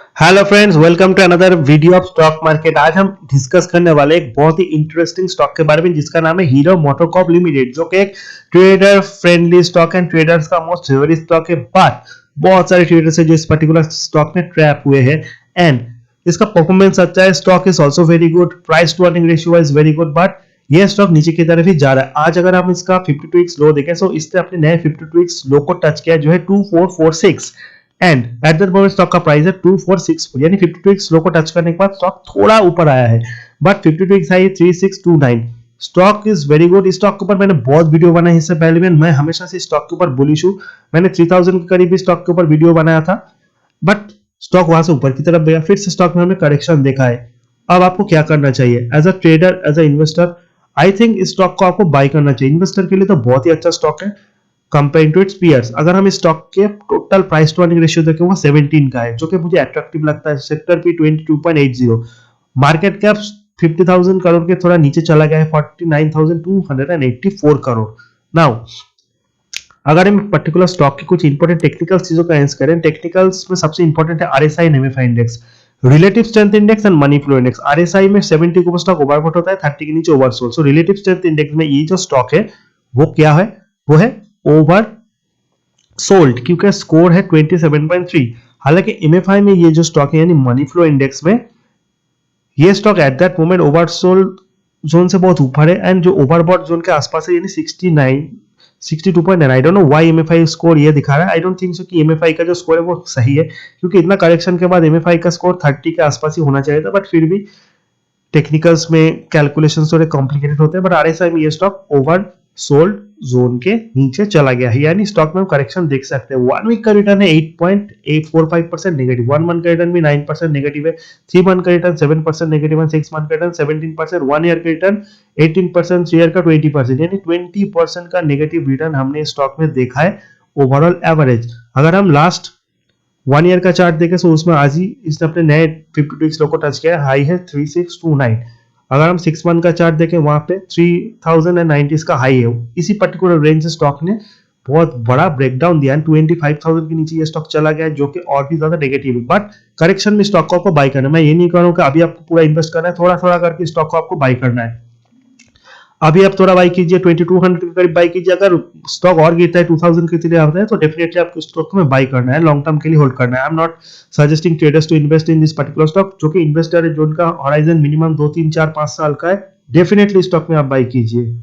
Hello friends, welcome to another video of stock market. आज हम discuss करने वाले एक बहुत ही इंटरेस्टिंग स्टॉक के बारे में जिसका नाम है हीरो मोटोकॉर्प लिमिटेड, जो कि एक trader friendly stock and traders का मोस्ट फेवरेट स्टॉक है। बट बहुत सारे ट्रेडर्स है जो इस पर्टिकुलर स्टॉक में ट्रैप हुए हैं एंड इसका परफॉर्मेंस अच्छा है। Stock is also very good, price to earning ratio is very good, but ये स्टॉक नीचे की तरफ ही जा रहा है। आज अगर हम इसका 52 वीक्स लो देखें तो इसने अपने नए 52 वीक्स लो को टच किया जो है 2446 and at that moment stock का प्राइस है 2464, यानी 52 वीक्स लो को टच करने के बाद स्टॉक थोड़ा ऊपर आया है, but 52 weeks high 3629। Stock is very good. इस स्टॉक के ऊपर मैंने बहुत वीडियो बनाई इससे पहले भी, मैं हमेशा से स्टॉक के ऊपर बुलिश हूं। मैंने 3000 के करीब स्टॉक के ऊपर वीडियो बनाया था, बट स्टॉक वहां से ऊपर की तरफ गया, फिर से स्टॉक में हमने करेक्शन देखा है। अब आपको क्या करना चाहिए as a trader, as an investor? I think इस स्टॉक को आपको बाय करना चाहिए। इन्वेस्टर के लिए तो बहुत ही अच्छा स्टॉक है कंपेयर टू इट्स पीयर्स। अगर हम इस स्टॉक के total price to earning ratio देखें वो 17 का है, जो कि मुझे अट्रैक्टिव लगता है। Sector P 22.80, market cap 50,000 crore के थोड़ा नीचे चला गया है 49,284 करोड़। नाउ अगर हम पर्टिकुलर स्टॉक की कुछ इंपॉर्टेंट टेक्निकल चीजों का आंसर करें, टेक्निकल्स में सबसे इंपॉर्टेंट है RSI and MFI index, relative strength index and money flow index. RSI में 70 के ऊपर स्टॉक ओवरबॉट होता है, 30 के नीचे oversold. So relative strength index में ये जो स्टॉक है वो क्या है? वो है ओवर सोल्ड, क्योंकि स्कोर है 27.3। हालांकि एमएफआई में ये जो स्टॉक है यानी मनी फ्लो इंडेक्स में ये stock at that moment oversold zone से बहुत ऊपर है एंड जो ओवरबॉट जोन के आसपास है यानी 62.9। आई don't know why MFI score ये दिखा रहा है। आई डोंट थिंक सो कि एमएफआई का जो स्कोर है वो सही है, क्योंकि इतना करेक्शन के बाद एमएफआई का स्कोर 30 के आसपास ही होना चाहिए था, बट फिर भी टेक्निकल्स में कैलकुलेशंस थोड़े कॉम्प्लिकेटेड होते हैं। बट आरएसआई में ये स्टॉक ओवर सोल्ड जोन के नीचे चला गया है, यानी स्टॉक में हम करेक्शन देख सकते हैं। 1 वीक का रिटर्न है 8.845% नेगेटिव, 1 मंथ का रिटर्न भी 9% नेगेटिव है, 3 मंथ का रिटर्न 7% नेगेटिव है, 6 मंथ का रिटर्न 17%, 1 ईयर का रिटर्न 18%, 3 ईयर का 20%, यानी 20% का नेगेटिव रिटर्न हमने स्टॉक में देखा है ओवरऑल एवरेज। अगर हम लास्ट 1 ईयर का चार्ट देखें तो उसमें आज ही इसने अपने नए 52 वीक्स लो को टच किया, हाई है 3629। अगर हम 6 मंथ का चार्ट देखें वहां पे 3090 का हाई है। इसी पर्टिकुलर रेंज से स्टॉक ने बहुत बड़ा ब्रेकडाउन दिया, 25,000 के नीचे ये स्टॉक चला गया, जो कि और भी ज्यादा नेगेटिव है। बट करेक्शन में स्टॉक को आपको बाय करना है। मैं ये नहीं कह रहा हूं कि अभी आपको पूरा इन्वेस्ट करना है, थोड़ा थोड़ा करके स्टॉक को आपको बाय करना है। अभी आप थोड़ा बाई कीजिए, 2200 के करीब बाई कीजिए। अगर स्टॉक और गिरता है 2000 के तरह आता है तो डेफिनेटली आपको स्टॉक में बाई करना है, लॉन्ग टर्म के लिए होल्ड करना है। I am not suggesting traders to invest in this particular stock. जो कि इन्वेस्टर है जो उनका हॉराइजन मिनिमम 2 3 4 5 साल का है, डेफिनेटली स्टॉक में आप बाई कीजिए।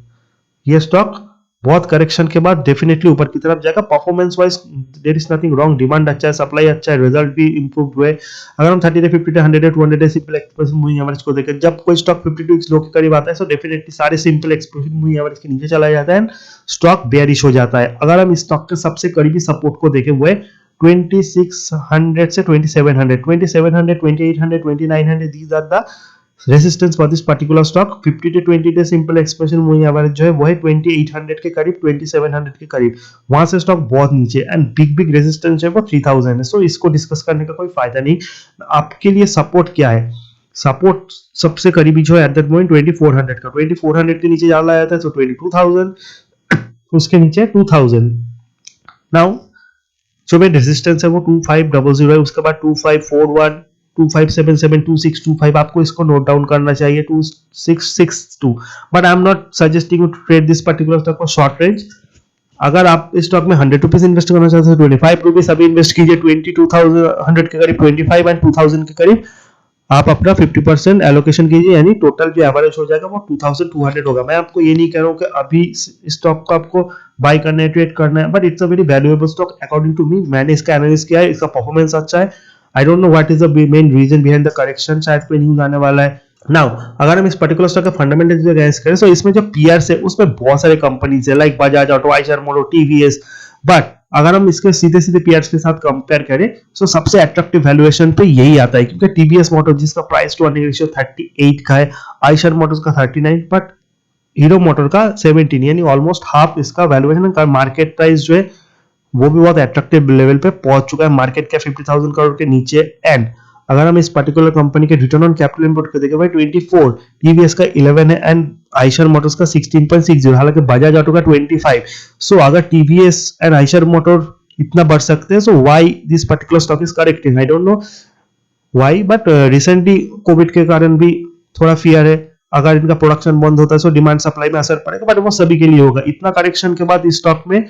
ये स्टॉक बहुत करेक्शन के बाद डेफिनेटली ऊपर की तरफ जाएगा। Performance wise there is nothing wrong, demand अच्छा है, सप्लाई अच्छा है, रिजल्ट भी इंप्रूव हुए। अगर हम 30 50 100 200 सिंपल एक्सप्रेशन मूविंग एवरेज को देखें, जब कोई स्टॉक 52 वीक्स लो के करीब आता है तो डेफिनेटली सारे सिंपल एक्सप्रेशन मूविंग एवरेज के नीचे चला जाता है, स्टॉक बेयरिश हो जाता है। अगर हम इस स्टॉक के सबसे करीबी सपोर्ट को देखें वो है 2600 से 2700, 2700, 2800, 2900, these are the resistance for this particular stock. 50 to 20 day simple expression moving average जो है वो है 2800 के करीब, 2700 के करीब। वहां से स्टॉक बहुत नीचे एंड बिग बिग रेजिस्टेंस है वो 3000 है। सो इसको डिस्कस करने का कोई फायदा नहीं। आपके लिए सपोर्ट क्या है? सपोर्ट सबसे करीबी जो है एट दैट मोमेंट 2400 का, 2400 के नीचे डाला जाता है तो 22,000, उसके नीचे 2000। नाउ जो मेन रेजिस्टेंस है वो 2500 है, उसके बाद 2541, 2577, 2625। आपको इसको नोट डाउन करना चाहिए, 2662। But I am not suggesting to trade this particular stock for short range. अगर आप इस स्टॉक में 100 रुपीज इन्वेस्ट करना चाहते हैं 25 रुपीज अभी इन्वेस्ट कीजिए, 22,100 के करीब, 25 एंड 2000 के करीब आप अपना 50% एलोकेशन कीजिए, यानी टोटल जो एवरेज हो जाएगा वो 2200 होगा। मैं आपको ये नहीं कह रहा हूँ कि अभी स्टॉक को आपको बाय करना है, ट्रेड करना है, but it's a very valuable stock according to me. मैंने इसका एनालिसिस किया है, इसका परफॉर्मेंस अच्छा है। I don't know what is the main reason behind the correction, शायद कोई न्यूज आने वाला है। नाउ अगर हम इस पर्टिकुलर स्टॉक के फंडामेंटल्स को गैस करें तो इसमें जो पीआरस है उसमें बहुत सारे कंपनीज है, like Bajaj auto, Eicher motor, TVS. But अगर हम इसके सीधे सीधे पीआरस के साथ कंपेयर करें तो सबसे अट्रैक्टिव वैल्यूएशन पे यही आता है, क्योंकि टीवीएस मोटर जिसका प्राइस टू अर्निंग रेशियो 38 का है, आइशर मोटर्स का 39, बट हीरो मोटर का 17, यानी ऑलमोस्ट हाफ इसका वैल्यूएशन का। मार्केट प्राइस जो है वो भी बहुत अट्रैक्टिव लेवल पे पहुंच चुका है, मार्केट कैप 50,000 करोड़ के नीचे। एंड अगर हम इस पर्टिकुलर कंपनी के रिटर्न ऑन कैपिटल इनपुट को देखें भाई 24, टीवीएस का 11 है एंड आइशर मोटर्स का 16.60, हालांकि बजाज ऑटो का 25। सो अगर टीवीएस एंड आइशर मोटर इतना बढ़ सकते हैं, so why this particular stock is correcting? I don't know. Why but recently Covid के कारण भी थोड़ा फियर है, अगर इनका प्रोडक्शन बंद होता है तो डिमांड सप्लाई में असर पड़ेगा, बट वो सभी के लिए होगा। इतना करेक्शन के बाद इस स्टॉक में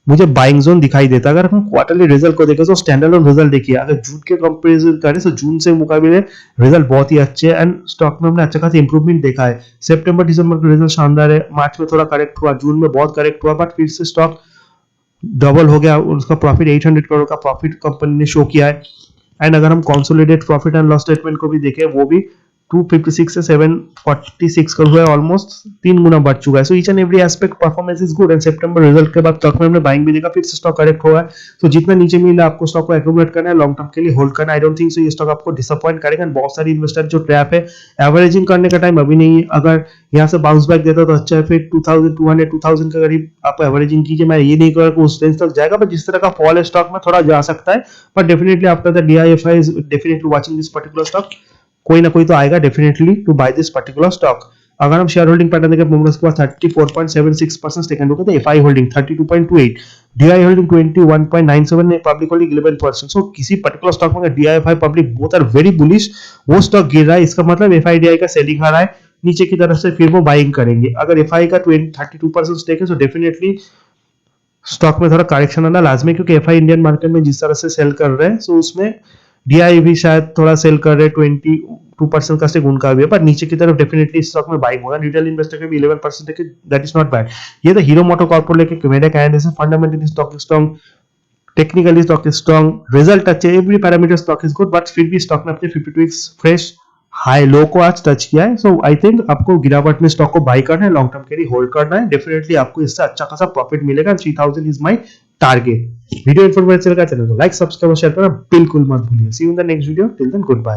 मुझे बाइंग जोन दिखाई देता है। अगर हम क्वार्टरली रिजल्ट को देखें तो स्टैंडर्ड रिजल्ट देखिए, अगर जून के कंपेरिजन करें तो जून से मुकाबले रिजल्ट बहुत ही अच्छे हैं एंड स्टॉक में हमने अच्छा खासा इंप्रूवमेंट देखा है। सितंबर दिसंबर का रिजल्ट शानदार है, मार्च में थोड़ा करेक्ट हुआ, जून में बहुत करेक्ट हुआ, बट फिर से स्टॉक डबल हो गया, उसका प्रॉफिट 800 करोड़ का प्रॉफिट कंपनी ने शो किया है। एंड अगर हम consolidate profit and loss statement को भी देखें, वो भी 256 से 746 का हुआ है, ऑलमोस्ट 3 गुना बढ़ चुका है। So each and every aspect performance is good and September result के बाद स्टॉक में हमने बाइंग भी देखा, फिर से स्टॉक करेक्ट हुआ है। तो जितना नीचे मिला आपको स्टॉक को एक्यूमुलेट करना है, लॉन्ग टर्म के लिए होल्ड करना है। आई डोंट थिंक सो ये स्टॉक आपको डिसअपॉइंट करेगा। बहुत सारी इन्वेस्टर जो ट्रैप है, एवरेजिंग करने का टाइम अभी नहीं है। अगर यहाँ से बाउंस बैक देता तो अच्छा है, फिर 2200 2000 के करीब आप एवरेजिंग कीजिए। मैं ये नहीं कहूँगा कि उस रेंज तक जाएगा, बट जिस तरह का फॉल है स्टॉक में थोड़ा जा सकता है, but definitely after the DI FI is definitely watching this particular stock, कोई ना कोई तो आएगा definitely to buy this particular stock. अगर हम शेयर होल्डिंग पैटर्न देखें, मोमोस के पास 34.76% टेकन होगा, FI holding 32.28, DI holding 21.97, public holding 11%। So किसी पर्टिकुलर स्टॉक में DI FI public both are very bullish, वो स्टॉक गिर रहा है, इसका मतलब एफआईडीआई का सेलिंग आ रहा है नीचे की तरफ से, फिर वो बाइंग करेंगे। अगर एफआई का 32% स्टेक है तो डेफिनेटली स्टॉक में थोड़ा करेक्शन आना लाजमी, क्योंकि एफआई इंडियन मार्केट में जिस तरह से सेल कर रहे हैं, सो उसमें डीआई भी शायद थोड़ा सेल कर रहे हैं, 22% का स्टेक उनका भी है, पर नीचे की तरफ डेफिनेटली स्टॉक में बाइंग होगा। रिटेल इन्वेस्टर के भी 11% है, दैट इज नॉट बैड। ये तो हीरो मोटो कॉर्पोरेट के मेरे कहने से fundamentally stock strong, technically stock strong, result अच्छे, every parameter stock is good, but फिर भी स्टॉक ने अपने 52 वीक्स फ्रेश हाई लो को आज टच किया है। सो आई थिंक आपको गिरावट में स्टॉक को बाई करना है, लॉन्ग टर्म के लिए होल्ड करना है, डेफिनेटली आपको इससे अच्छा खासा प्रॉफिट मिलेगा। 3000 is my target. Video informative लगा चैनल को लाइक सब्सक्राइब और शेयर करना बिल्कुल मत भूलिए। See you in the next video, till then good bye.